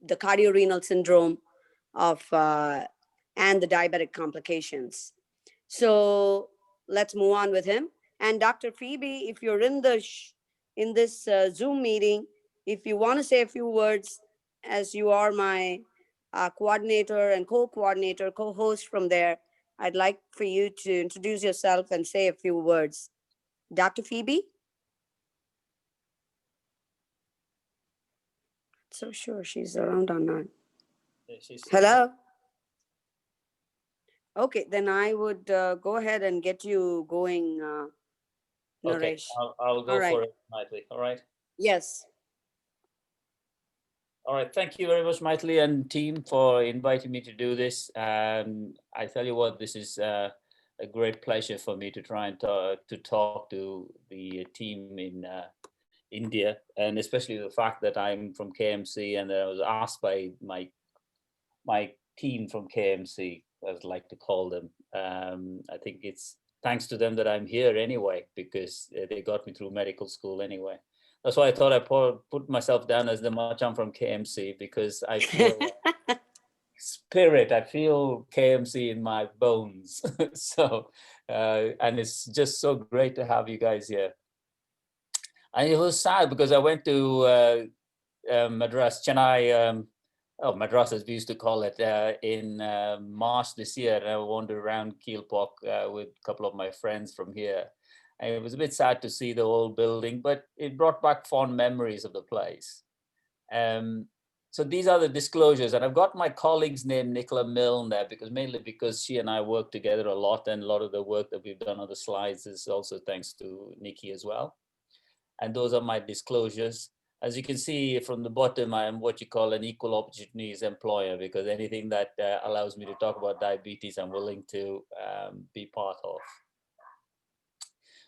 the cardiorenal syndrome of and the diabetic complications. So let's move on with him. And Dr. Phoebe, if you're in in this Zoom meeting, if you want to say a few words, as you are my coordinator and co-coordinator, co-host from there, I'd like for you to introduce yourself and say a few words. Dr. Phoebe? So sure she's around or not. Hello? Okay, then I would go ahead and get you going, Naresh. Okay, I'll go for it, Maitli. All right. Yes. All right. Thank you very much, Maitli and team, for inviting me to do this. I tell you what, this is a great pleasure for me to try and talk to the team in India, and especially the fact that I'm from KMC and I was asked by my team from KMC, as I like to call them. I think it's thanks to them that I'm here anyway, because they got me through medical school anyway. That's why I thought I put myself down as the much I'm from KMC, because I feel spirit, I feel KMC in my bones. So, and it's just so great to have you guys here. And it was sad because I went to Madras, Chennai, Madras as we used to call it, in March this year. And I wandered around Keelpok with a couple of my friends from here. And it was a bit sad to see the old building, but it brought back fond memories of the place. So these are the disclosures, and I've got my colleague's name, Nicola Milne, there, mainly because she and I work together a lot, and a lot of the work that we've done on the slides is also thanks to Nikki as well. And those are my disclosures. As you can see from the bottom, I am what you call an equal opportunities employer, because anything that allows me to talk about diabetes, I'm willing to be part of.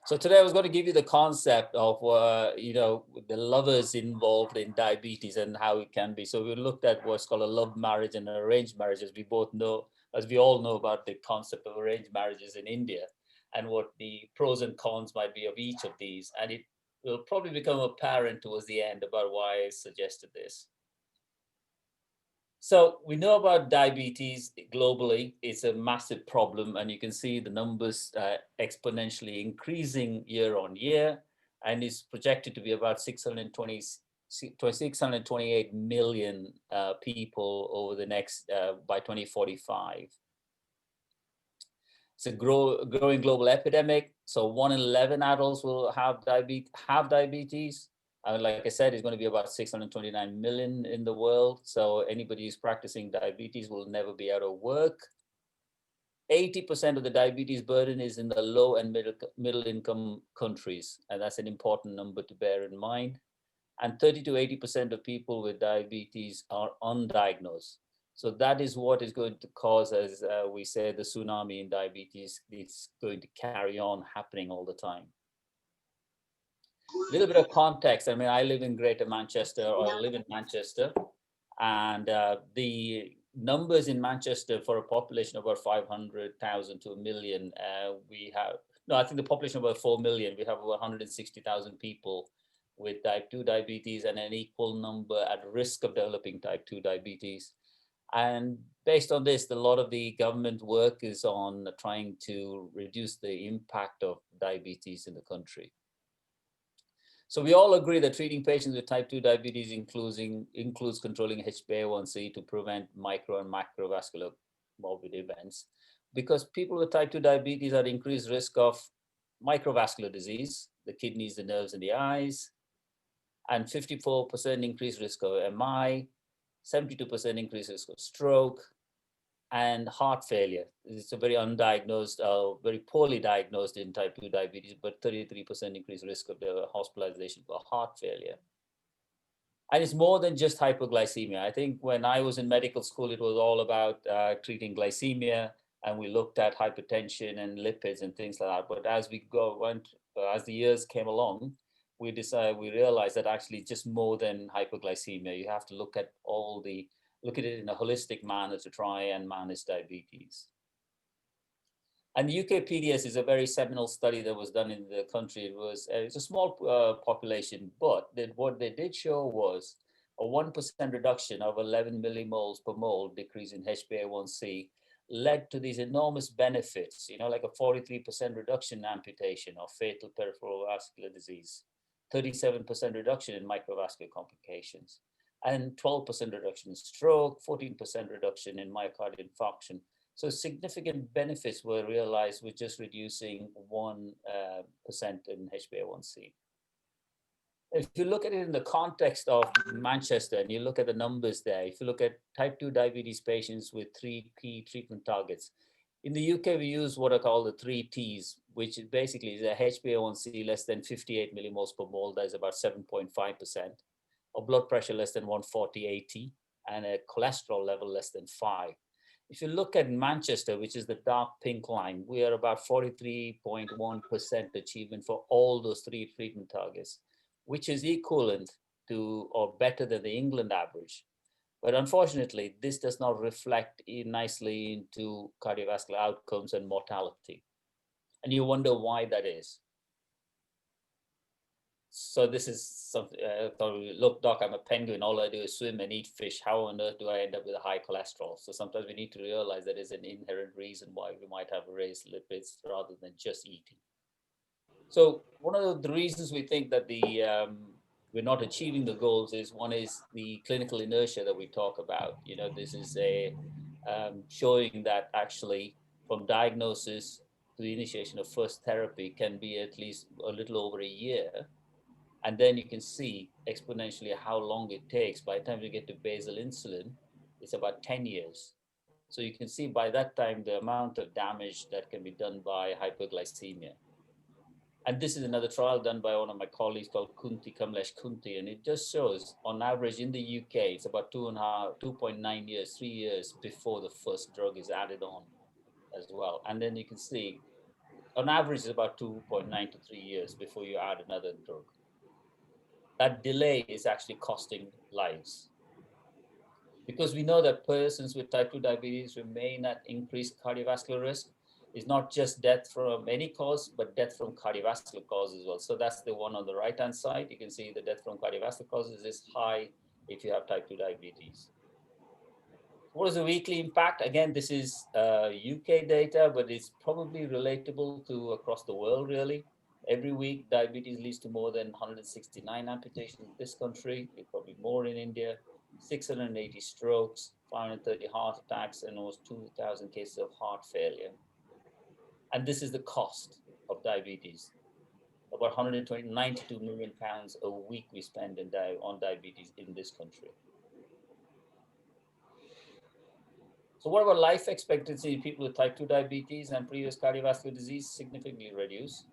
So today I was going to give you the concept of, the lovers involved in diabetes and how it can be. So we looked at what's called a love marriage and an arranged marriage, as we all know about the concept of arranged marriages in India and what the pros and cons might be of each of these. And it will probably become apparent towards the end about why I suggested this. So we know about diabetes globally. It's a massive problem, and you can see the numbers exponentially increasing year on year, and it's projected to be about 628 million people over the next, by 2045. It's a growing global epidemic. So 1 in 11 adults will have diabetes. Like I said, it's going to be about 629 million in the world. So anybody who's practicing diabetes will never be out of work. 80% of the diabetes burden is in the low and middle income countries. And that's an important number to bear in mind. And 30 to 80% of people with diabetes are undiagnosed. So that is what is going to cause, as we say, the tsunami in diabetes. It's going to carry on happening all the time. A little bit of context. I mean, I live in Greater Manchester, or I live in Manchester, and the numbers in Manchester for a population of about 500,000 to 1 million, I think the population of about 4 million, we have about 160,000 people with type 2 diabetes and an equal number at risk of developing type 2 diabetes. And based on this, a lot of the government work is on trying to reduce the impact of diabetes in the country. So we all agree that treating patients with type 2 diabetes includes controlling HbA1c to prevent micro and macrovascular morbid events, because people with type 2 diabetes are at increased risk of microvascular disease, the kidneys, the nerves, and the eyes, and 54% increased risk of MI, 72% increased risk of stroke, and heart failure. It's a very undiagnosed, very poorly diagnosed in type 2 diabetes, but 33% increased risk of the hospitalization for heart failure. And it's more than just hypoglycemia. I think when I was in medical school, it was all about treating glycemia, and we looked at hypertension and lipids and things like that. But as as the years came along, we realized that actually it's just more than hypoglycemia. You have to look at look at it in a holistic manner to try and manage diabetes. And the UK PDS is a very seminal study that was done in the country. It's a small population, but what they did show was a 1% reduction of 11 millimoles per mole decrease in HbA1c led to these enormous benefits, like a 43% reduction in amputation or fatal peripheral vascular disease, 37% reduction in microvascular complications, and 12% reduction in stroke, 14% reduction in myocardial infarction. So significant benefits were realized with just reducing 1% in HbA1c. If you look at it in the context of Manchester and you look at the numbers there, if you look at type 2 diabetes patients with 3 key treatment targets, in the UK, we use what are called the 3 Ts, which basically is a HbA1c less than 58 millimoles per mole, that is about 7.5%, a blood pressure less than 140/80, and a cholesterol level less than 5. If you look at Manchester, which is the dark pink line, we are about 43.1% achievement for all those 3 treatment targets, which is equivalent to or better than the England average. But unfortunately, this does not reflect nicely into cardiovascular outcomes and mortality. And you wonder why that is. So this is something, look, doc, I'm a penguin. All I do is swim and eat fish. How on earth do I end up with a high cholesterol? So sometimes we need to realize there is an inherent reason why we might have raised lipids rather than just eating. So one of the reasons we think that we're not achieving the goals is, one is the clinical inertia that we talk about. This is showing that actually from diagnosis to the initiation of first therapy can be at least a little over a year. And then you can see exponentially how long it takes. By the time you get to basal insulin, it's about 10 years. So you can see by that time the amount of damage that can be done by hyperglycemia. And this is another trial done by one of my colleagues called Kamlesh Kunti. And it just shows, on average in the UK, it's about 2.9 years, 3 years before the first drug is added on as well. And then you can see, on average, it's about 2.9 to 3 years before you add another drug. That delay is actually costing lives. Because we know that persons with type 2 diabetes remain at increased cardiovascular risk. It's not just death from any cause, but death from cardiovascular causes as well. So that's the one on the right-hand side. You can see the death from cardiovascular causes is high if you have type 2 diabetes. What is the weekly impact? Again, this is UK data, but it's probably relatable to across the world, really. Every week, diabetes leads to more than 169 amputations in this country, probably more in India, 680 strokes, 530 heart attacks, and almost 2,000 cases of heart failure. And this is the cost of diabetes. About 92 million pounds a week we spend on diabetes in this country. So what about life expectancy in people with type 2 diabetes and previous cardiovascular disease? Significantly reduced.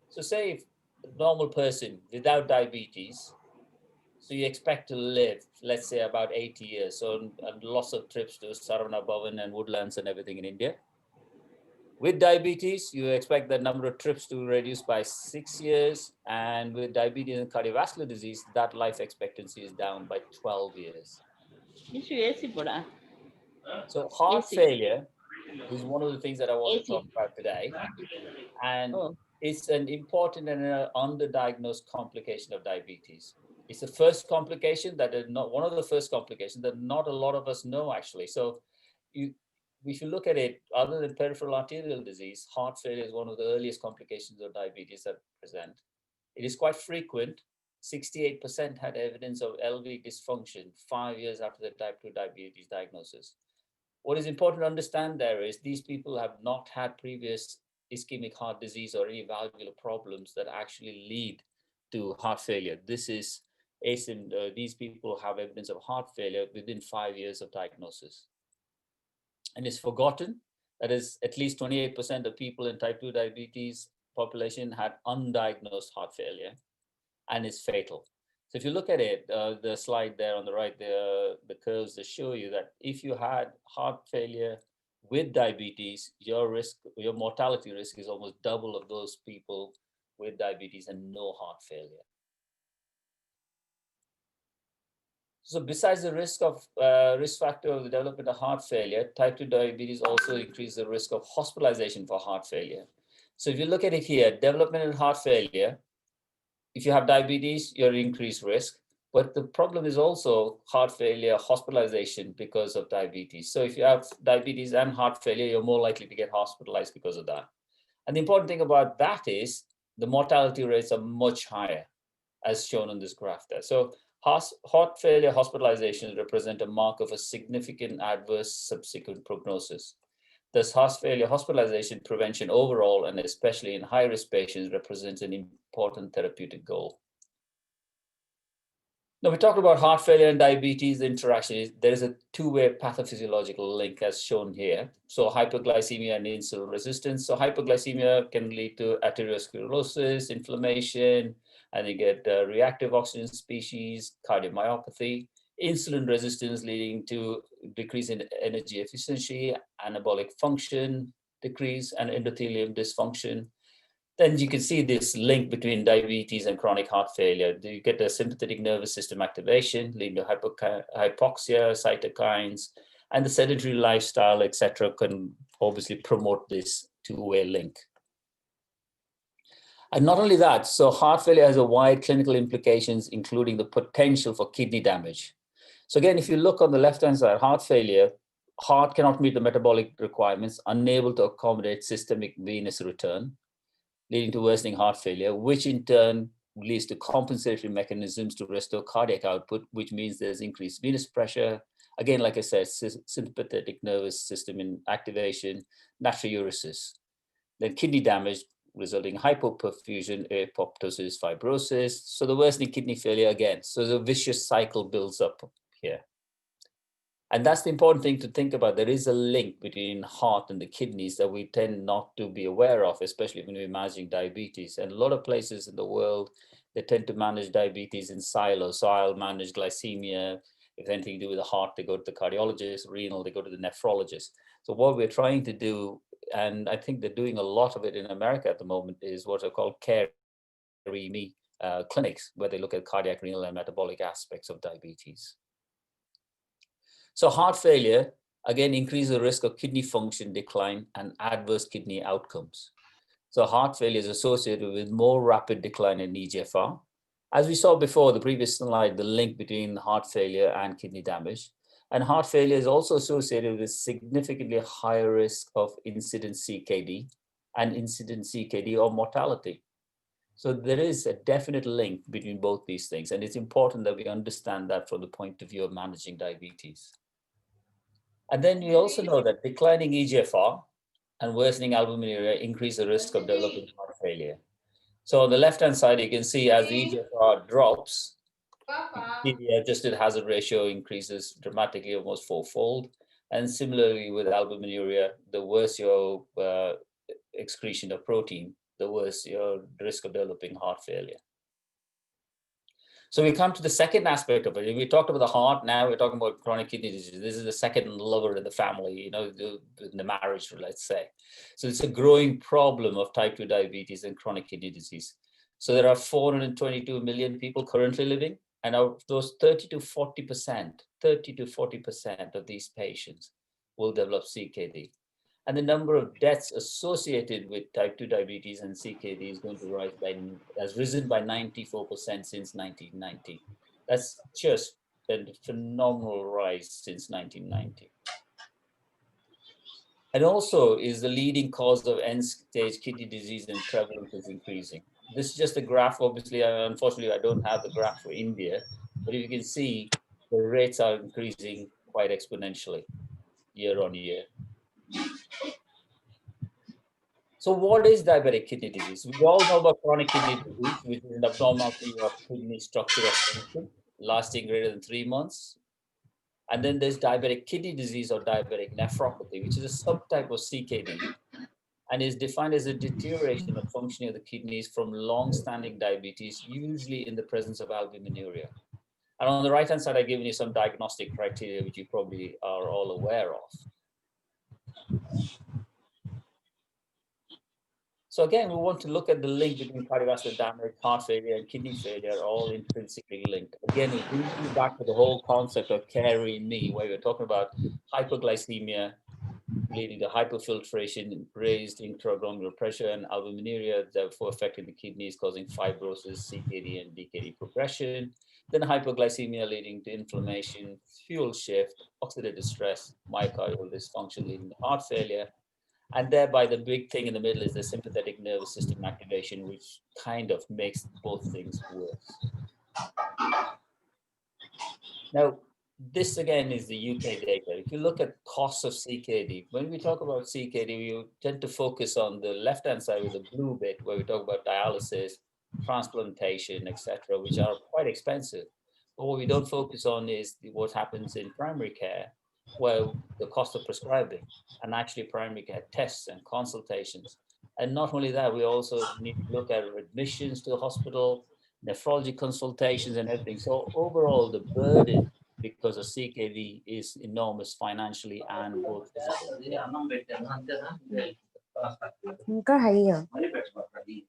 So say if a normal person without diabetes, so you expect to live, let's say, about 80 years. So lots of trips to Saravana Bhavan and woodlands and everything in India. With diabetes, you expect the number of trips to reduce by 6 years. And with diabetes and cardiovascular disease, that life expectancy is down by 12 years. So heart failure is one of the things that I want to talk about today. And it's an important and an underdiagnosed complication of diabetes. It's the first complication that is not one of the first complications that not a lot of us know, actually. So if you look at it, other than peripheral arterial disease, heart failure is one of the earliest complications of diabetes that present. It is quite frequent. 68% had evidence of LV dysfunction 5 years after the type 2 diabetes diagnosis. What is important to understand there is these people have not had previous ischemic heart disease or any valvular problems that actually lead to heart failure. These people have evidence of heart failure within 5 years of diagnosis. And it's forgotten that is at least 28% of people in type 2 diabetes population had undiagnosed heart failure, and it's fatal. So if you look at it, the slide there on the right, the curves that show you that if you had heart failure with diabetes, your mortality risk is almost double of those people with diabetes and no heart failure. So besides the risk factor of the development of heart failure, type 2 diabetes also increases the risk of hospitalization for heart failure. So if you look at it here, developmental heart failure, if you have diabetes, you're at increased risk. But the problem is also heart failure, hospitalization because of diabetes. So if you have diabetes and heart failure, you're more likely to get hospitalized because of that. And the important thing about that is the mortality rates are much higher, as shown on this graph there. So heart failure hospitalizations represent a mark of a significant adverse subsequent prognosis. Thus, heart failure hospitalization prevention overall, and especially in high-risk patients, represents an important therapeutic goal. Now, we talked about heart failure and diabetes. The interaction is there is a two-way pathophysiological link as shown here. So hyperglycemia and insulin resistance. So hyperglycemia can lead to arteriosclerosis, inflammation, and you get reactive oxygen species, cardiomyopathy. Insulin resistance leading to decrease in energy efficiency, anabolic function decrease, and endothelium dysfunction. Then you can see this link between diabetes and chronic heart failure. You get a sympathetic nervous system activation leading to hypoxia, cytokines, and the sedentary lifestyle, etc., can obviously promote this two-way link. And not only that, so heart failure has a wide clinical implications, including the potential for kidney damage. So again, if you look on the left-hand side, heart failure, heart cannot meet the metabolic requirements, unable to accommodate systemic venous return, leading to worsening heart failure, which in turn leads to compensatory mechanisms to restore cardiac output, which means there's increased venous pressure. Again, like I said, sympathetic nervous system in activation, natriuresis. Then kidney damage, resulting in hypoperfusion, apoptosis, fibrosis. So the worsening kidney failure again. So the vicious cycle builds up here. And that's the important thing to think about. There is a link between heart and the kidneys that we tend not to be aware of, especially when we're managing diabetes. And a lot of places in the world, they tend to manage diabetes in silos. So I'll manage glycemia. If anything to do with the heart, they go to the cardiologist, renal, they go to the nephrologist. So what we're trying to do, and I think they're doing a lot of it in America at the moment, is what are called Care-Me clinics, where they look at cardiac, renal, and metabolic aspects of diabetes. So heart failure, again, increases the risk of kidney function decline and adverse kidney outcomes. So heart failure is associated with more rapid decline in eGFR. As we saw before, the previous slide, the link between heart failure and kidney damage. And heart failure is also associated with significantly higher risk of incident CKD and incident CKD or mortality. So there is a definite link between both these things. And it's important that we understand that from the point of view of managing diabetes. And then we also know that declining eGFR and worsening albuminuria increase the risk of developing heart failure. So on the left-hand side, you can see as the eGFR drops, the adjusted hazard ratio increases dramatically, almost fourfold. And similarly with albuminuria, the worse your excretion of protein, the worse your risk of developing heart failure. So we come to the second aspect of it. We talked about the heart, now we're talking about chronic kidney disease. This is the second lover in the family, you know, in the marriage, let's say. So it's a growing problem of type 2 diabetes and chronic kidney disease. So there are 422 million people currently living, and of those 30 to 40% of these patients will develop CKD. And the number of deaths associated with type 2 diabetes and CKD is going to rise has risen by 94% since 1990. That's just a phenomenal rise since 1990. And also is the leading cause of end-stage kidney disease and prevalence is increasing. This is just a graph. Obviously, unfortunately, I don't have the graph for India, but if you can see, the rates are increasing quite exponentially year on year. So what is diabetic kidney disease? We all know about chronic kidney disease, which is an abnormality of kidney structure or function lasting greater than 3 months. And then there's diabetic kidney disease or diabetic nephropathy, which is a subtype of CKD and is defined as a deterioration of functioning of the kidneys from long-standing diabetes, usually in the presence of albuminuria. And on the right-hand side, I've given you some diagnostic criteria, which you probably are all aware of. So again, we want to look at the link between cardiovascular damage, heart failure, and kidney failure, all intrinsically linked. Again, we bring you back to the whole concept of Care-Me, where we're talking about hyperglycemia, leading to hyperfiltration, raised intraglomerular pressure, and albuminuria, therefore affecting the kidneys, causing fibrosis, CKD, and DKD progression. Then hypoglycemia leading to inflammation, fuel shift, oxidative stress, myocardial dysfunction leading to heart failure. And thereby the big thing in the middle is the sympathetic nervous system activation, which kind of makes both things worse. Now, this again is the UK data. If you look at costs of CKD, when we talk about CKD, we tend to focus on the left-hand side with the blue bit, where we talk about dialysis, transplantation, etc., which are quite expensive. But what we don't focus on is what happens in primary care, where the cost of prescribing and actually primary care tests and consultations. And not only that, we also need to look at admissions to the hospital, nephrology consultations and everything. So overall, the burden because of CKD is enormous financially and both physically.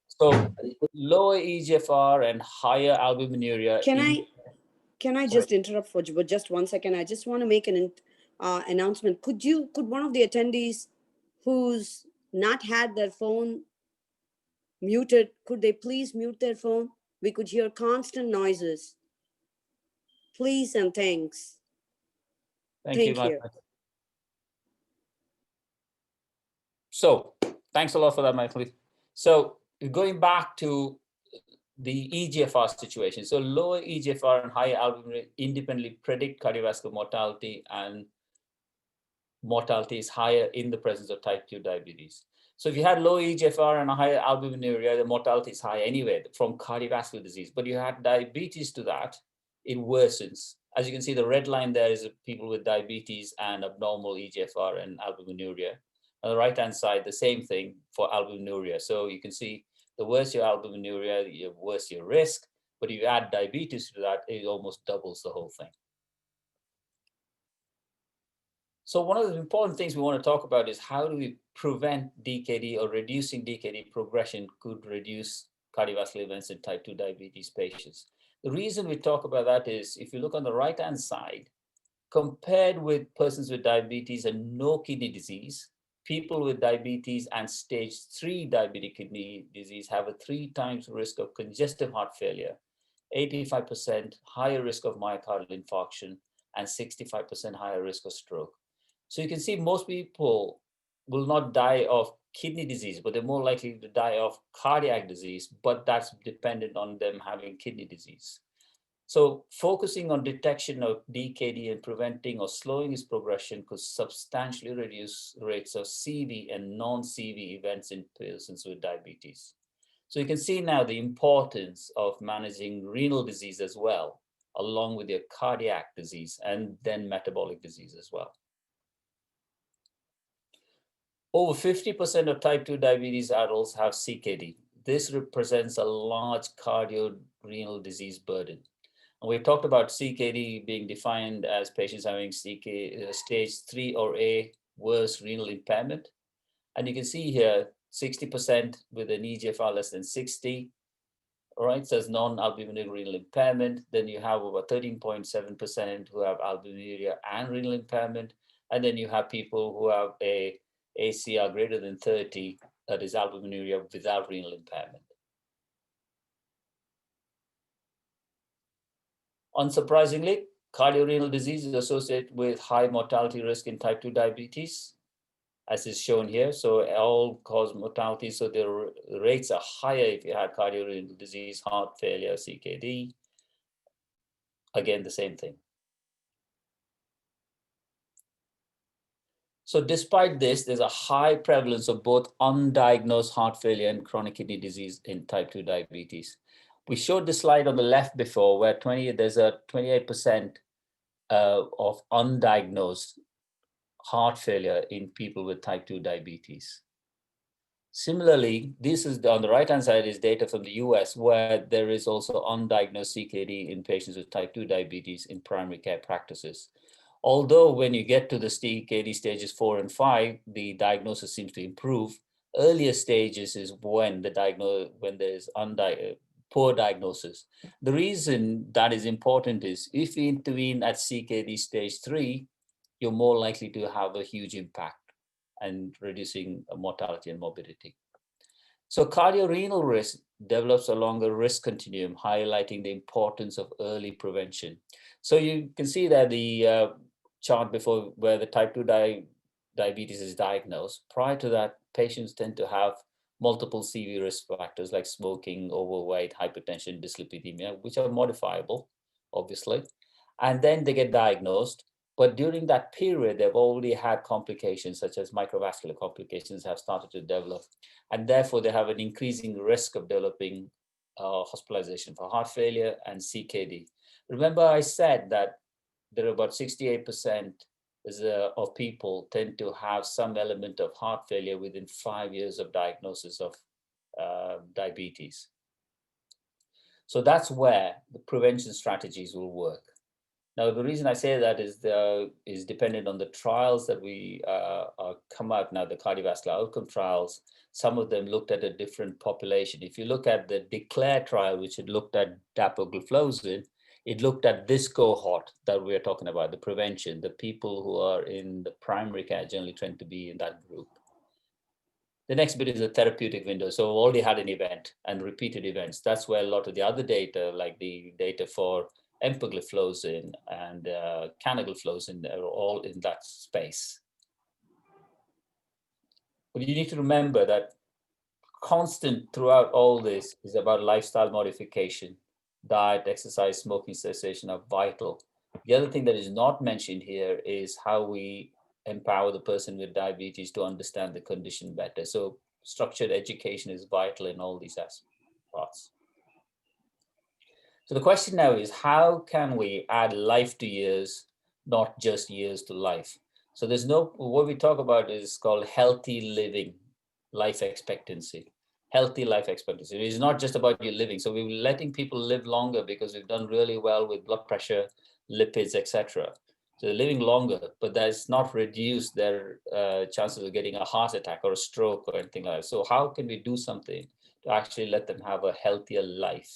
So lower eGFR and higher albuminuria. Can I just interrupt for just 1 second? I just want to make an announcement. Could one of the attendees who's not had their phone muted, could they please mute their phone? We could hear constant noises. Please and thanks. Thank you. So thanks a lot for that, Michael. So going back to the eGFR situation. So lower eGFR and higher albumin independently predict cardiovascular mortality, and mortality is higher in the presence of type 2 diabetes. So if you had low eGFR and a higher albuminuria, the mortality is high anyway from cardiovascular disease. But you had diabetes to that, it worsens. As you can see, the red line there is people with diabetes and abnormal eGFR and albuminuria. On the right-hand side, the same thing for albuminuria. So you can see the worse your albuminuria, the worse your risk. But if you add diabetes to that, it almost doubles the whole thing. So one of the important things we want to talk about is how do we prevent DKD, or reducing DKD progression could reduce cardiovascular events in type 2 diabetes patients. The reason we talk about that is if you look on the right-hand side, compared with persons with diabetes and no kidney disease, people with diabetes and stage 3 diabetic kidney disease have a 3 times risk of congestive heart failure, 85% higher risk of myocardial infarction, and 65% higher risk of stroke. So you can see most people will not die of kidney disease, but they're more likely to die of cardiac disease, but that's dependent on them having kidney disease. So focusing on detection of DKD and preventing or slowing its progression could substantially reduce rates of CV and non-CV events in persons with diabetes. So you can see now the importance of managing renal disease as well, along with your cardiac disease and then metabolic disease as well. Over 50% of type 2 diabetes adults have CKD. This represents a large cardio-renal disease burden. And we've talked about CKD being defined as patients having stage 3 or A worse renal impairment. And you can see here, 60% with an eGFR less than 60, all right, so it's non-albuminuria renal impairment. Then you have about 13.7% who have albuminuria and renal impairment. And then you have people who have a ACR greater than 30, that is albuminuria without renal impairment. Unsurprisingly, cardio-renal disease is associated with high mortality risk in type 2 diabetes, as is shown here. So all-cause mortality, so the rates are higher if you had cardio-renal disease, heart failure, CKD. Again, the same thing. So despite this, there's a high prevalence of both undiagnosed heart failure and chronic kidney disease in type 2 diabetes. We showed the slide on the left before where there's a 28% of undiagnosed heart failure in people with type 2 diabetes. Similarly, this is on the right-hand side is data from the US where there is also undiagnosed CKD in patients with type 2 diabetes in primary care practices. Although when you get to the CKD stages 4 and 5, the diagnosis seems to improve. Earlier stages is when there's poor diagnosis. The reason that is important is if you intervene at CKD stage 3, you're more likely to have a huge impact. and reducing mortality and morbidity. So cardiorenal risk develops along a risk continuum, highlighting the importance of early prevention. So you can see that the chart before where the type 2 diabetes is diagnosed. Prior to that, patients tend to have multiple CV risk factors like smoking, overweight, hypertension, dyslipidemia, which are modifiable, obviously. And then they get diagnosed. But during that period, they've already had complications such as microvascular complications have started to develop. And therefore, they have an increasing risk of developing hospitalization for heart failure and CKD. Remember, I said that there are about 68% of people tend to have some element of heart failure within 5 years of diagnosis of diabetes. So that's where the prevention strategies will work. Now, the reason I say that is dependent on the trials that we come out now, the cardiovascular outcome trials. Some of them looked at a different population. If you look at the DECLARE trial, which had looked at dapagliflozin, it looked at this cohort that we're talking about, the prevention, the people who are in the primary care generally tend to be in that group. The next bit is the therapeutic window. So we've already had an event and repeated events. That's where a lot of the other data, like the data for empagliflozin and canagliflozin, are all in that space. But you need to remember that constant throughout all this is about lifestyle modification. Diet, exercise, smoking cessation are vital. The other thing that is not mentioned here is how we empower the person with diabetes to understand the condition better. So structured education is vital in all these parts. So the question now is, how can we add life to years, not just years to life? So what we talk about is called healthy living, life expectancy. Healthy life expectancy. It's not just about your living. So we're letting people live longer because we've done really well with blood pressure, lipids, etc. So they're living longer, but that's not reduced their chances of getting a heart attack or a stroke or anything like that. So how can we do something to actually let them have a healthier life?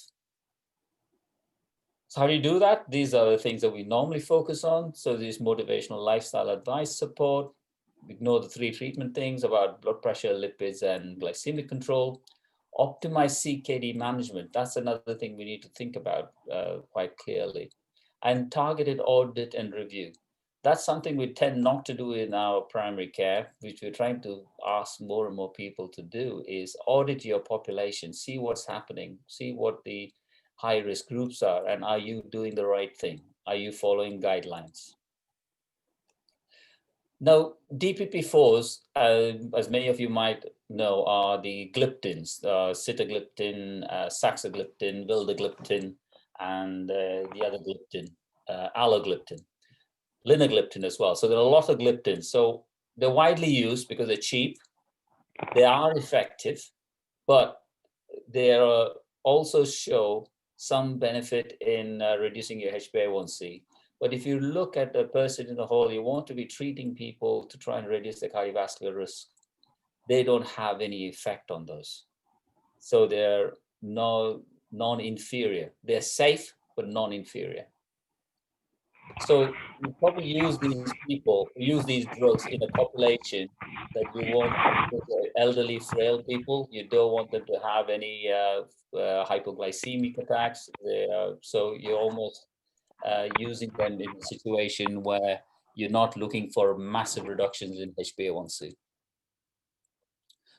So how do you do that? These are the things that we normally focus on. So these motivational lifestyle advice support. Ignore the 3 treatment things about blood pressure, lipids, and glycemic control. Optimize CKD management. That's another thing we need to think about quite clearly. And targeted audit and review. That's something we tend not to do in our primary care, which we're trying to ask more and more people to do, is audit your population, see what's happening, see what the high-risk groups are, and are you doing the right thing? Are you following guidelines? Now, DPP4s, as many of you might know, are the gliptins, sitagliptin, saxagliptin, vildagliptin, and the other gliptin, alogliptin, linagliptin as well. So there are a lot of gliptins. So they're widely used because they're cheap, they are effective, but they also show some benefit in reducing your HbA1c. But if you look at the person in the whole, you want to be treating people to try and reduce the cardiovascular risk. They don't have any effect on those. So they're non-inferior. They're safe, but non-inferior. So you probably use these drugs in a population that you want elderly, frail people. You don't want them to have any hypoglycemic attacks. So you're almost using them in a situation where you're not looking for massive reductions in HbA1c.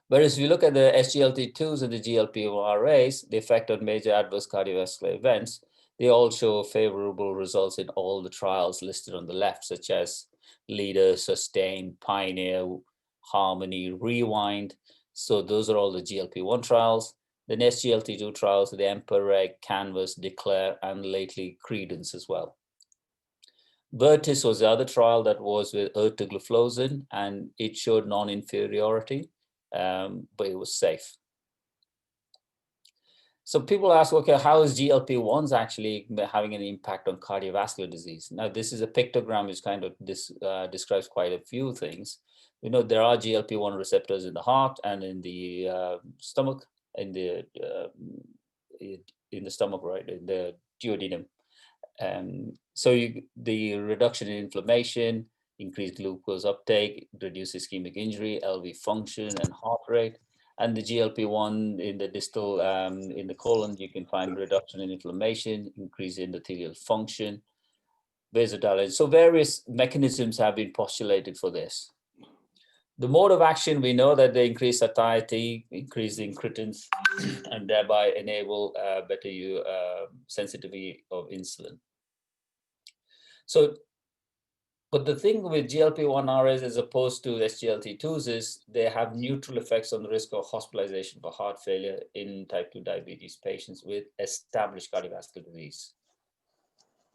Whereas if you look at the SGLT2s and the GLP-1RAs, the effect on major adverse cardiovascular events, they all show favorable results in all the trials listed on the left, such as LEADER, SUSTAIN, PIONEER, HARMONY, REWIND. So those are all the GLP-1 trials. The SGLT2 trials, the EMPA-REG, CANVAS, DECLARE, and lately CREDENCE as well. VERTIS was the other trial that was with ertugliflozin, and it showed non-inferiority, but it was safe. So people ask, okay, how is GLP-1s actually having an impact on cardiovascular disease? Now, this is a pictogram which kind of describes quite a few things. We know there are GLP-1 receptors in the heart and in the stomach, in the stomach, right, in the duodenum. So the reduction in inflammation, increased glucose uptake, reduce ischemic injury, LV function, and heart rate. And the GLP-1 in the distal, in the colon, you can find reduction in inflammation, increase endothelial function, vasodilation. So various mechanisms have been postulated for this. The mode of action, we know that they increase satiety, increase the incretins, and thereby enable better sensitivity of insulin. So, but the thing with GLP-1 RAs as opposed to SGLT2s is they have neutral effects on the risk of hospitalization for heart failure in type 2 diabetes patients with established cardiovascular disease.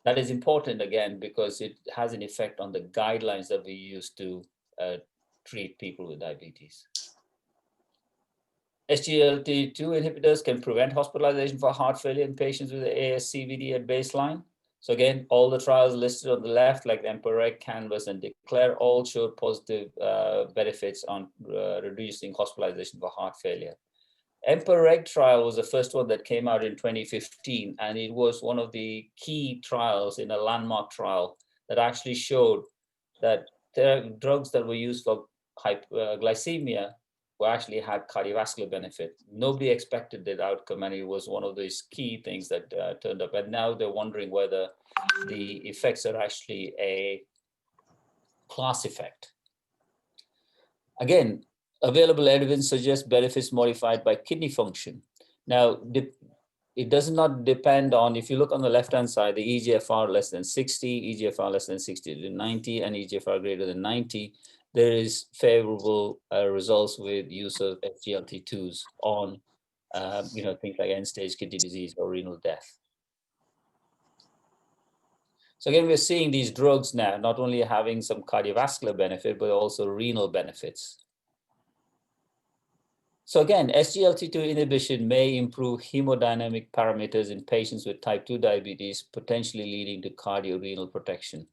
That is important, again, because it has an effect on the guidelines that we use to treat people with diabetes. SGLT2 inhibitors can prevent hospitalization for heart failure in patients with ASCVD at baseline. So again, all the trials listed on the left, like the EMPEREG, CANVAS, and DECLARE, all showed positive benefits on reducing hospitalization for heart failure. EMPEREG trial was the first one that came out in 2015, and it was one of the key trials in a landmark trial that actually showed that drugs that were used for hypoglycemia actually had cardiovascular benefit. Nobody expected that outcome, and it was one of those key things that turned up. And now they're wondering whether the effects are actually a class effect. Again, available evidence suggests benefits modified by kidney function. Now, it does not depend on, if you look on the left-hand side, the eGFR less than 60, eGFR less than 60 to 90, and eGFR greater than 90, there is favorable results with use of SGLT2s on things like end-stage kidney disease or renal death. So again, we're seeing these drugs now not only having some cardiovascular benefit, but also renal benefits. So again, SGLT2 inhibition may improve hemodynamic parameters in patients with type 2 diabetes, potentially leading to cardio-renal protection.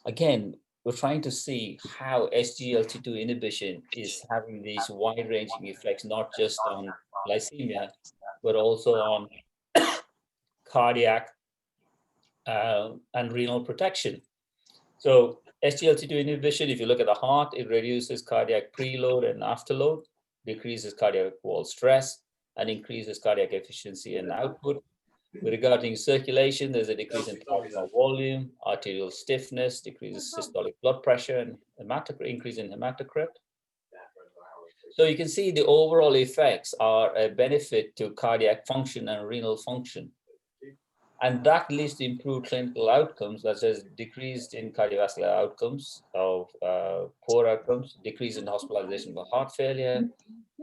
Again, we're trying to see how SGLT2 inhibition is having these wide-ranging effects, not just on glycemia, but also on cardiac and renal protection. So SGLT2 inhibition, if you look at the heart, it reduces cardiac preload and afterload, decreases cardiac wall stress, and increases cardiac efficiency and output. Regarding circulation, there's a decrease in plasma volume, arterial stiffness, decreases systolic blood pressure, and increase in hematocrit. So you can see the overall effects are a benefit to cardiac function and renal function. And that leads to improved clinical outcomes, such as decreased in cardiovascular outcomes, of poor outcomes, decrease in hospitalization for heart failure,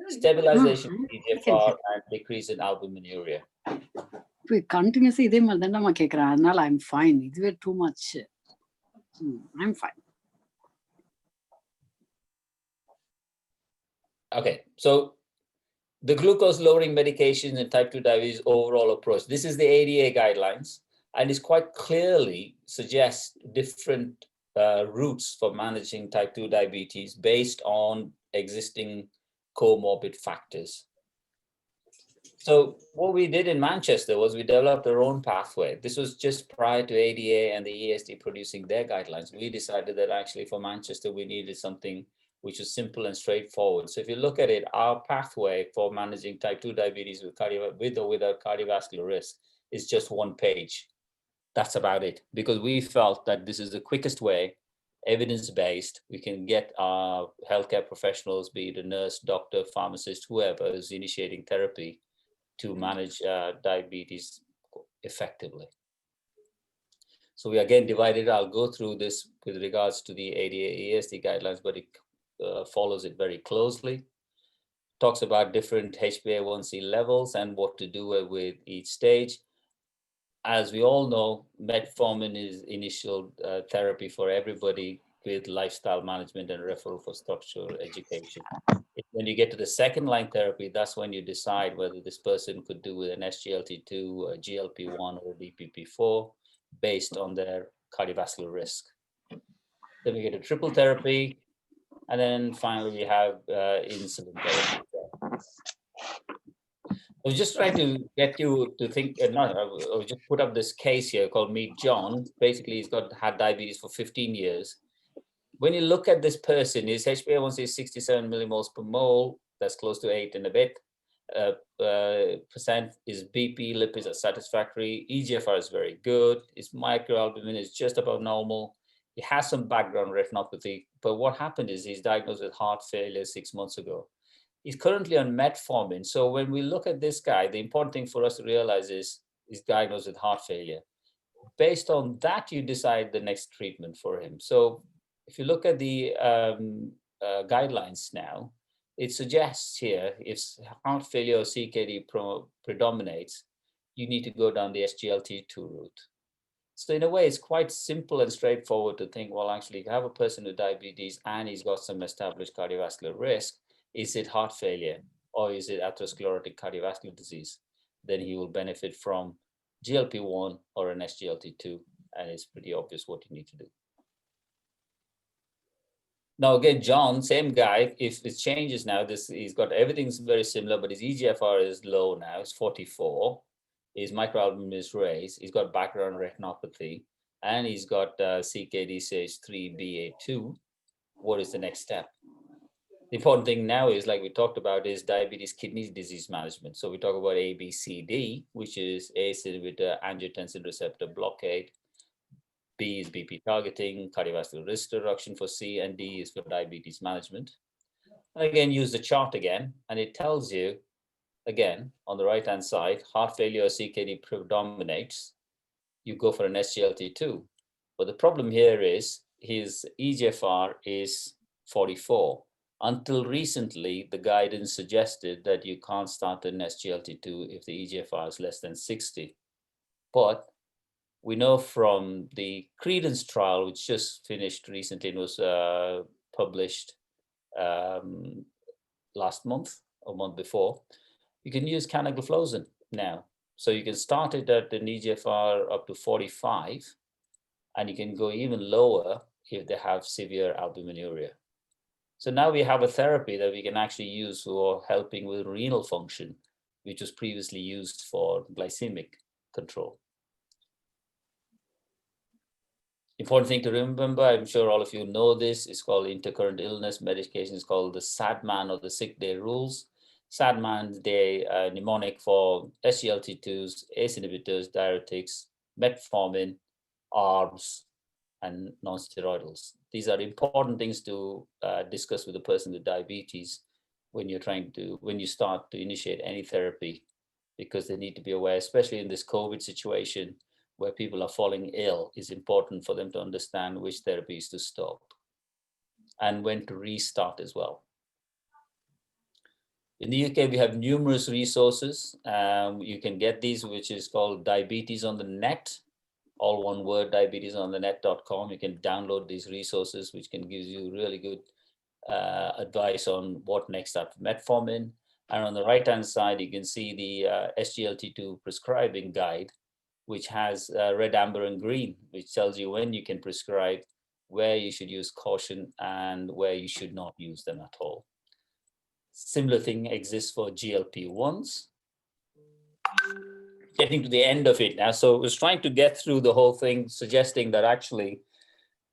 stabilization of eGFR, and decrease in albuminuria. Continuously, I'm fine. It's too much. I'm fine. Okay, so the glucose lowering medications in type 2 diabetes overall approach. This is the ADA guidelines, and it quite clearly suggests different routes for managing type 2 diabetes based on existing comorbid factors. So what we did in Manchester was we developed our own pathway. This was just prior to ADA and the ESD producing their guidelines. We decided that actually for Manchester, we needed something which is simple and straightforward. So if you look at it, our pathway for managing type 2 diabetes with or without cardiovascular risk is just one page. That's about it, because we felt that this is the quickest way, evidence-based. We can get our healthcare professionals, be it a nurse, doctor, pharmacist, whoever is initiating therapy to manage diabetes effectively. So we again divided. I'll go through this with regards to the ADA ESD guidelines, but it follows it very closely. Talks about different HbA1c levels and what to do with each stage. As we all know, metformin is initial therapy for everybody with lifestyle management and referral for structural education. When you get to the second line therapy, that's when you decide whether this person could do with an SGLT2, a GLP-1, or a DPP-4 based on their cardiovascular risk. Then we get a triple therapy, and then finally we have insulin therapy. I was just trying to get you to think, I just put up this case here called Meet John. Basically, he's had diabetes for 15 years. when you look at this person, his HbA1c is 67 millimoles per mole. That's close to 8 and a bit. Percent is BP, lipids are satisfactory. eGFR is very good. His microalbumin is just above normal. He has some background retinopathy, but what happened is he's diagnosed with heart failure 6 months ago. He's currently on metformin. So when we look at this guy, the important thing for us to realize is he's diagnosed with heart failure. Based on that, you decide the next treatment for him. So if you look at the guidelines now, it suggests here, if heart failure or CKD predominates, you need to go down the SGLT2 route. So in a way, it's quite simple and straightforward to think, well, actually, if you have a person with diabetes and he's got some established cardiovascular risk, is it heart failure or is it atherosclerotic cardiovascular disease? Then he will benefit from GLP-1 or an SGLT2, and it's pretty obvious what you need to do. Now, again, John, same guy, if it changes now, he's got everything's very similar, but his eGFR is low now, it's 44. His microalbumin is raised, he's got background retinopathy, and he's got CKD stage 3BA2. What is the next step? The important thing now is, like we talked about, is diabetes kidney disease management. So we talk about ABCD, which is ACE inhibitor, angiotensin receptor blockade. B is BP targeting, cardiovascular risk reduction for C, and D is for diabetes management. And again, use the chart again, and it tells you, again, on the right-hand side, heart failure or CKD predominates. You go for an SGLT2. But the problem here is his eGFR is 44. Until recently, the guidance suggested that you can't start an SGLT2 if the eGFR is less than 60. But we know from the Credence trial, which just finished recently and was published last month or month before, you can use canagliflozin now. So you can start it at an eGFR up to 45, and you can go even lower if they have severe albuminuria. So now we have a therapy that we can actually use for helping with renal function, which was previously used for glycemic control. Important thing to remember, I'm sure all of you know this, it's called intercurrent illness. Medication is called the SADMAN or the sick day rules. SADMAN day mnemonic for SGLT2s, ACE inhibitors, diuretics, metformin, ARBs, and non-steroidals. These are important things to discuss with a person with diabetes when you start to initiate any therapy, because they need to be aware, especially in this COVID situation where people are falling ill. It's important for them to understand which therapies to stop and when to restart as well. In the UK, we have numerous resources. You can get these, which is called Diabetes on the Net, all one word, diabetesonthenet.com. You can download these resources, which can give you really good advice on what next after metformin. And on the right-hand side, you can see the SGLT2 prescribing guide, which has red, amber, and green, which tells you when you can prescribe, where you should use caution, and where you should not use them at all. Similar thing exists for GLP-1s. Getting to the end of it now. So I was trying to get through the whole thing, suggesting that actually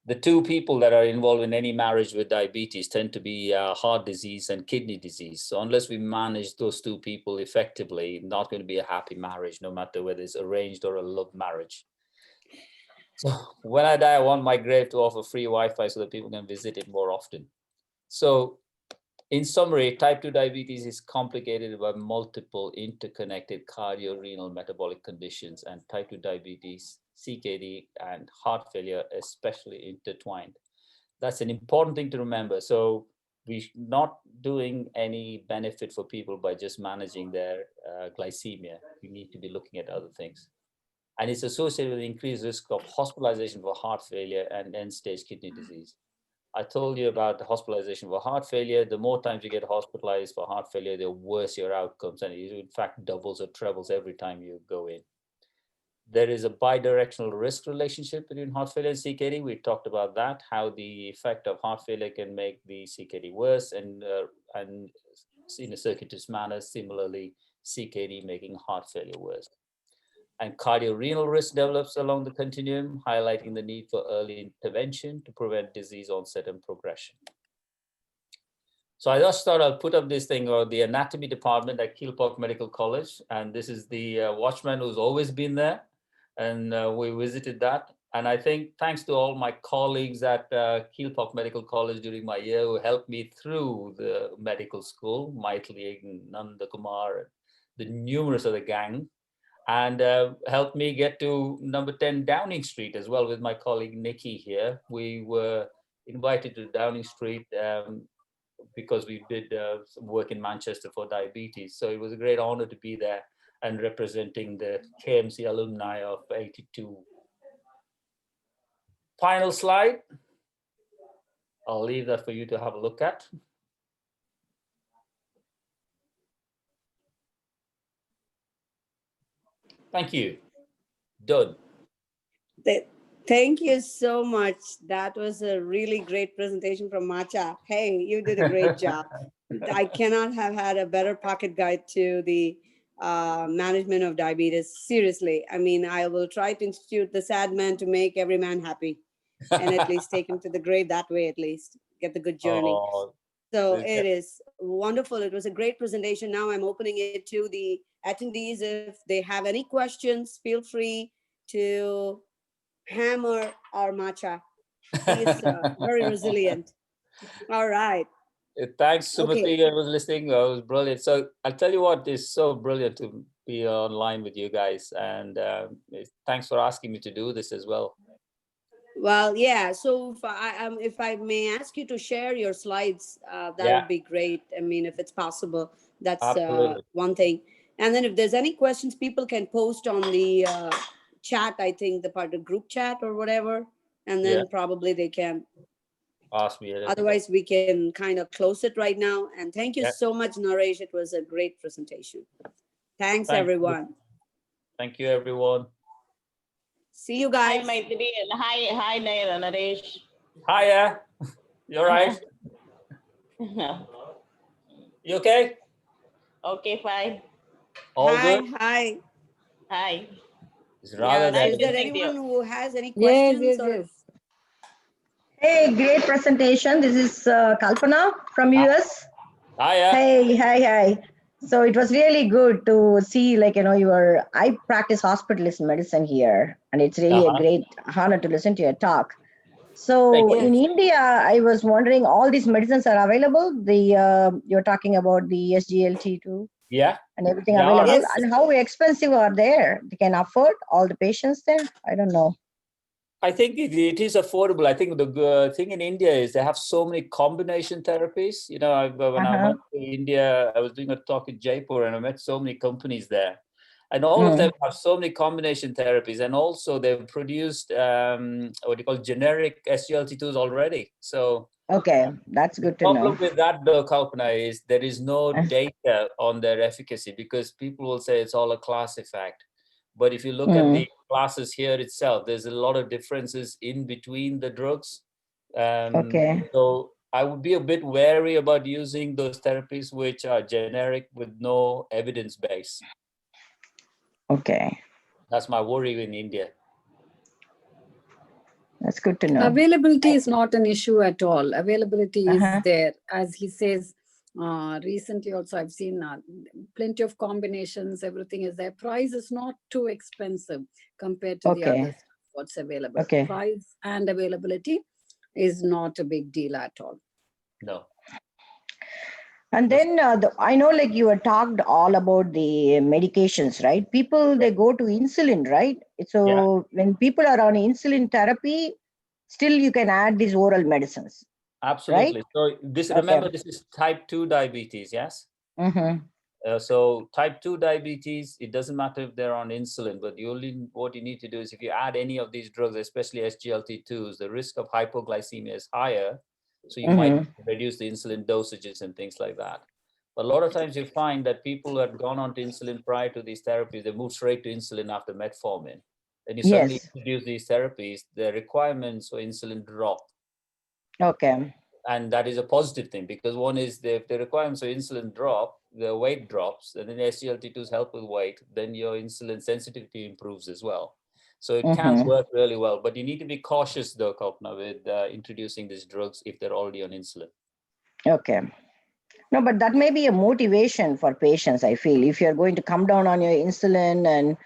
the two people that are involved in any marriage with diabetes tend to be heart disease and kidney disease. So unless we manage those two people effectively, not going to be a happy marriage, no matter whether it's arranged or a love marriage. So when I die, I want my grave to offer free Wi-Fi so that people can visit it more often. So in summary, type 2 diabetes is complicated by multiple interconnected cardio-renal metabolic conditions, and type 2 diabetes, CKD, and heart failure especially intertwined. That's an important thing to remember. So we're not doing any benefit for people by just managing their glycemia. We need to be looking at other things. And it's associated with increased risk of hospitalization for heart failure and end-stage kidney disease. I told you about the hospitalization for heart failure. The more times you get hospitalized for heart failure, the worse your outcomes. And it in fact doubles or trebles every time you go in. There is a bidirectional risk relationship between heart failure and CKD. We talked about that, how the effect of heart failure can make the CKD worse, and in a circuitous manner, similarly, CKD making heart failure worse. and cardio-renal risk develops along the continuum, highlighting the need for early intervention to prevent disease onset and progression. So I just thought I'll put up this thing, or the anatomy department at Keelpark Medical College. And this is the watchman who's always been there. And we visited that. And I think thanks to all my colleagues at Keelpark Medical College during my year who helped me through the medical school, Maithili and Nanda Kumar, and the numerous other gang, and helped me get to number 10 Downing Street as well with my colleague Nikki here. We were invited to Downing Street because we did some work in Manchester for diabetes. So it was a great honor to be there and representing the KMC alumni of 82. Final slide. I'll leave that for you to have a look at. Thank you. Done. Thank you so much. That was a really great presentation from Macha. Hey, you did a great job. I cannot have had a better pocket guide to the management of diabetes. Seriously, I mean, I will try to institute the sad man to make every man happy and at least take him to the grave that way, at least get the good journey. Oh, so it is wonderful. It was a great presentation. Now I'm opening it to the attendees. If they have any questions, feel free to hammer our Macha. He's very resilient. All right. Thanks, Sumati. Okay. I was listening. It was brilliant. So I'll tell you what is so brilliant to be online with you guys. And thanks for asking me to do this as well. Well, yeah. So if I may ask you to share your slides, that would be great. I mean, if it's possible, that's one thing. And then if there's any questions, people can post on the chat, I think the part of group chat or whatever, and then probably they can ask me. Otherwise, we can kind of close it right now. And thank you so much, Naresh. It was a great presentation. Thanks, everyone. Thank you, everyone. See you guys. Hi, Maithili. Hi, Naresh. Hiya. You all right? You okay? Okay, fine. All good? Hi. Is there anyone who has any questions? Yes. Hey, great presentation. This is Kalpana from US. Hiya. Hey. So it was really good to see, like, I practice hospitalist medicine here, and it's really a great honor to listen to your talk. So in India, I was wondering, all these medicines are available? You're talking about the SGLT2? Yeah. And everything available. Yes. And how expensive are they? They can afford all the patients there? I don't know. I think it is affordable. I think the thing in India is they have so many combination therapies. You know, when I went to India, I was doing a talk in Jaipur and I met so many companies there. And all of them have so many combination therapies. And also they've produced generic SGLT2s already. So okay, that's good to know. The problem with that, though, Kalpana, is there is no data on their efficacy because people will say it's all a class effect. But if you look at the classes here itself, there's a lot of differences in between the drugs. So I would be a bit wary about using those therapies which are generic with no evidence base. Okay. That's my worry in India. That's good to know. Availability is not an issue at all. Availability is there. As he says, recently also I've seen plenty of combinations, everything is there. Price is not too expensive compared to the other stuff, what's available. Price and availability is not a big deal at all. No. And then I know, like, you were talked all about the medications, right? People, they go to insulin, right? So when people are on insulin therapy, still you can add these oral medicines. Absolutely. Right? So remember, this is type 2 diabetes, yes? So type 2 diabetes, it doesn't matter if they're on insulin, but what you need to do is if you add any of these drugs, especially SGLT2s, the risk of hypoglycemia is higher. So you might reduce the insulin dosages and things like that. But a lot of times you find that people who had gone on to insulin prior to these therapies, they move straight to insulin after metformin. Then you suddenly introduce these therapies, the requirements for insulin drop. Okay. And that is a positive thing because one is if the requirements for insulin drop, the weight drops, and then SGLT2s help with weight, then your insulin sensitivity improves as well. So it can work really well, but you need to be cautious though, Kalpana, with introducing these drugs if they're already on insulin. Okay. No, but that may be a motivation for patients, I feel. If you're going to come down on your insulin and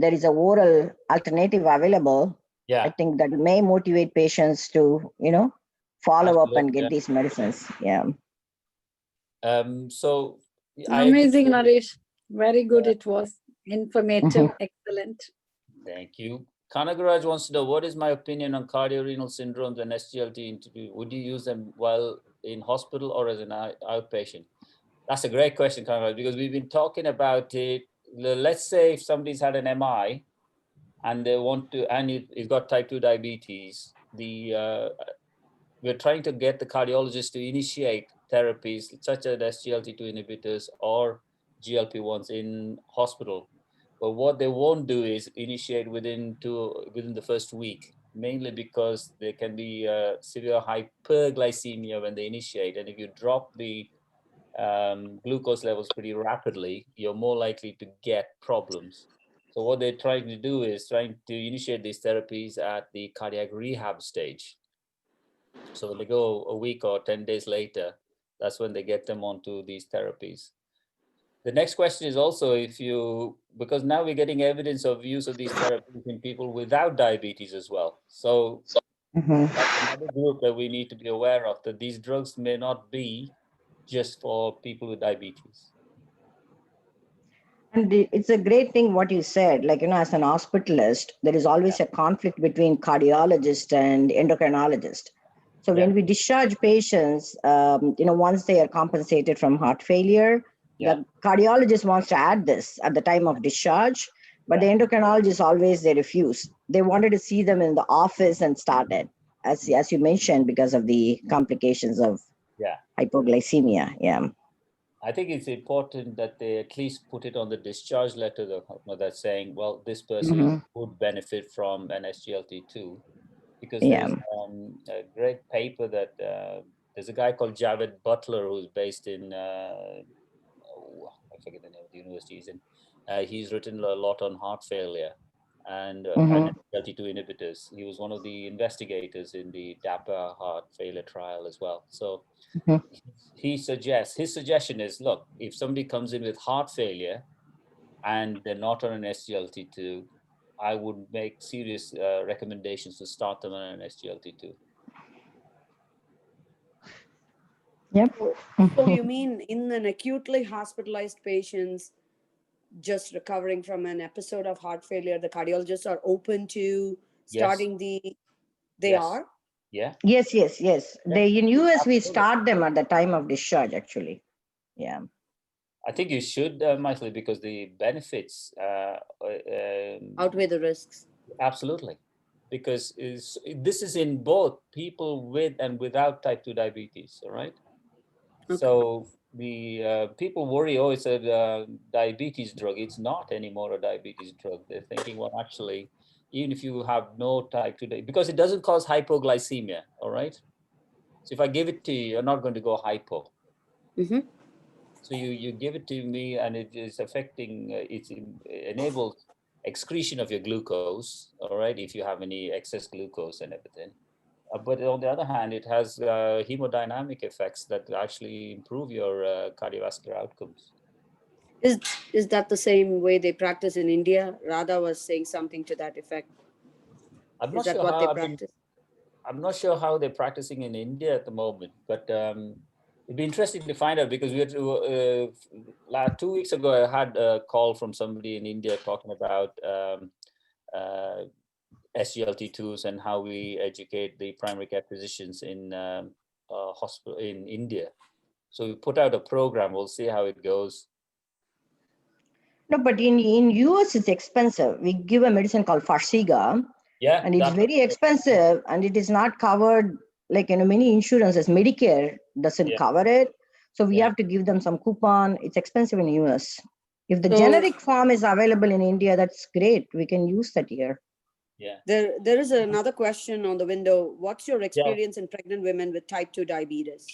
there is a oral alternative available, Yeah, I think that may motivate patients to, follow up and absolutely. get these medicines. Yeah. So Amazing, Naresh. Very good. Yeah. It was informative, excellent. Thank you. Kanagaraj wants to know, what is my opinion on cardio-renal syndromes and SGLT interview? Would you use them while in hospital or as an outpatient? That's a great question, Kanagaraj, because we've been talking about it. Let's say if somebody's had an MI and they want to, and he's got type 2 diabetes, we're trying to get the cardiologist to initiate therapies such as SGLT2 inhibitors or GLP-1s in hospital. But what they won't do is initiate within the first week, mainly because there can be severe hyperglycemia when they initiate. And if you drop the glucose levels pretty rapidly, you're more likely to get problems. So what they're trying to do is trying to initiate these therapies at the cardiac rehab stage. So when they go a week or 10 days later, that's when they get them onto these therapies. The next question is also because now we're getting evidence of use of these therapies in people without diabetes as well. So that's another group that we need to be aware of, that these drugs may not be just for people with diabetes. And it's a great thing what you said, like, as an hospitalist, there is always a conflict between cardiologist and endocrinologist. So when we discharge patients, once they are compensated from heart failure, the cardiologist wants to add this at the time of discharge, but the endocrinologist always, they refuse. They wanted to see them in the office and started, as you mentioned, because of the complications of hypoglycemia. Yeah. I think it's important that they at least put it on the discharge letter that's saying, well, this person would benefit from an SGLT2, because there's a great paper that there's a guy called Javed Butler who's based in, I forget the name of the university he's in. He's written a lot on heart failure and SGLT2 inhibitors. He was one of the investigators in the DAPA heart failure trial as well. So his suggestion is, look, if somebody comes in with heart failure and they're not on an SGLT2, I would make serious recommendations to start them on an SGLT2. Yep. So you mean in an acutely hospitalized patients just recovering from an episode of heart failure, the cardiologists are open to starting they are? Yeah. Yes. In US, we start them at the time of discharge, actually. Yeah. I think you should, Michael, because the benefits outweigh the risks. Absolutely. Because this is in both people with and without type 2 diabetes, all right? Okay. So the people worry, oh, it's a diabetes drug. It's not anymore a diabetes drug. They're thinking, well, actually, even if you have no type 2 diabetes, because it doesn't cause hypoglycemia, all right? So if I give it to you, you're not going to go hypo. So you give it to me and it is affecting, it enables excretion of your glucose, all right, if you have any excess glucose and everything. But on the other hand, it has hemodynamic effects that actually improve your cardiovascular outcomes. Is that the same way they practice in India? Radha was saying something to that effect. Is that what they practice? I'm not sure how they're practicing in India at the moment, but it'd be interesting to find out, because we had 2 weeks ago, I had a call from somebody in India talking about SGLT2s and how we educate the primary care physicians in hospital in India. So we put out a program. We'll see how it goes. No, but in US, it's expensive. We give a medicine called Farxiga. Yeah, and it's very expensive, and it is not covered. Like, many insurances, Medicare doesn't cover it. So we have to give them some coupon. It's expensive in US. If the generic form is available in India, that's great. We can use that here. Yeah. There is another question on the window. What's your experience in pregnant women with type 2 diabetes?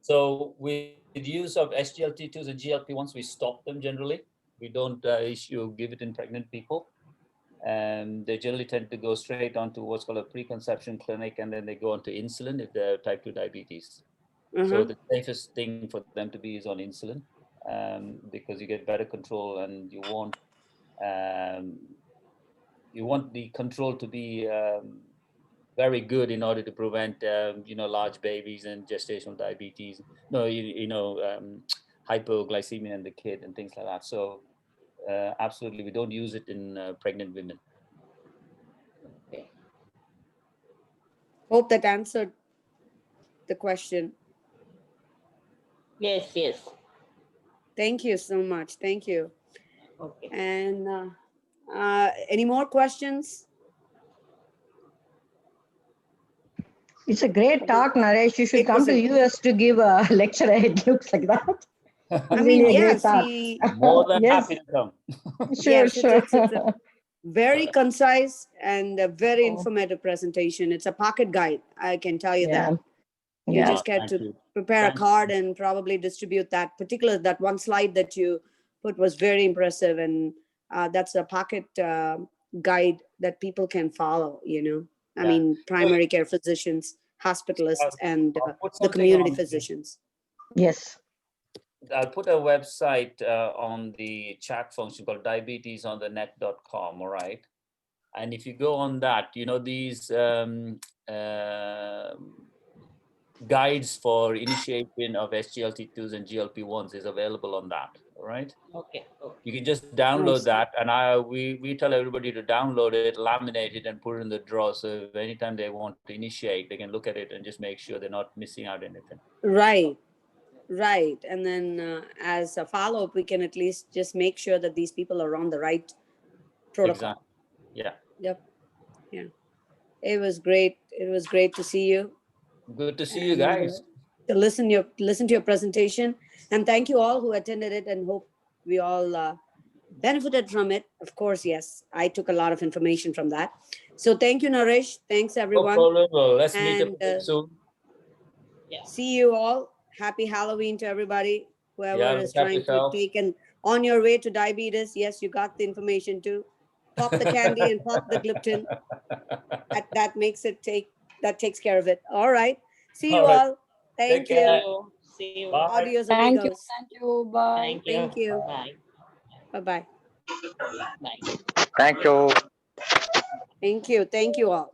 So with use of SGLT2s and GLP-1s, we stop them generally. We don't give it in pregnant people. And they generally tend to go straight onto what's called a preconception clinic, and then they go onto insulin if they're type 2 diabetes. So the safest thing for them to be is on insulin, because you get better control, and you want the control to be very good in order to prevent large babies and gestational diabetes, hypoglycemia in the kid and things like that. So absolutely, we don't use it in pregnant women. Hope that answered the question. Yes, yes. Thank you so much. Thank you. Okay. And any more questions? It's a great talk, Naresh. You should come to US to give a lecture. It looks like that. I mean, Really a great yes, talk. More than Yes. happy to come. Sure, yes, sure. it's a very concise and a very informative presentation. It's a pocket guide, I can tell you that. You Yeah. just get Thank to you. prepare Thank a card and probably distribute that. That one slide that you put was very impressive, and that's a pocket guide that people can follow. I mean, primary care physicians, hospitalists, and I'll put the something community on physicians. Yes. I'll put a website on the chat function called diabetesonthenet.com, all right? And if you go on that, these guides for initiation of SGLT2s and GLP-1s is available on that, all right? Okay. You can just download Nice. that, and we tell everybody to download it, laminate it, and put it in the drawer. So anytime they want to initiate, they can look at it and just make sure they're not missing out anything. Right. And then as a follow-up, we can at least just make sure that these people are on the right protocol. Exactly. Yeah. Yep. Yeah. It was great. It was great to see you. Good to see you guys. To listen to your presentation, and thank you all who attended it, and hope we all benefited from it. Of course, yes, I took a lot of information from that. So thank you, Naresh. Thanks everyone. No problem. Well, let's meet And, up soon. Yeah. See you all. Happy Halloween to everybody. Whoever Yeah, is look after trying to yourself. take and on your way to diabetes. Yes, you got the information too. Pop the candy and pop the gliptin. That takes care of it. All right. See you All right. all. Thank Take care. you. See you. Bye. Adios, Thank you. amigos. Thank you. Bye. Thank you. Thank you. Bye. Bye-bye. Bye. Thank you. Thank you. Thank you all.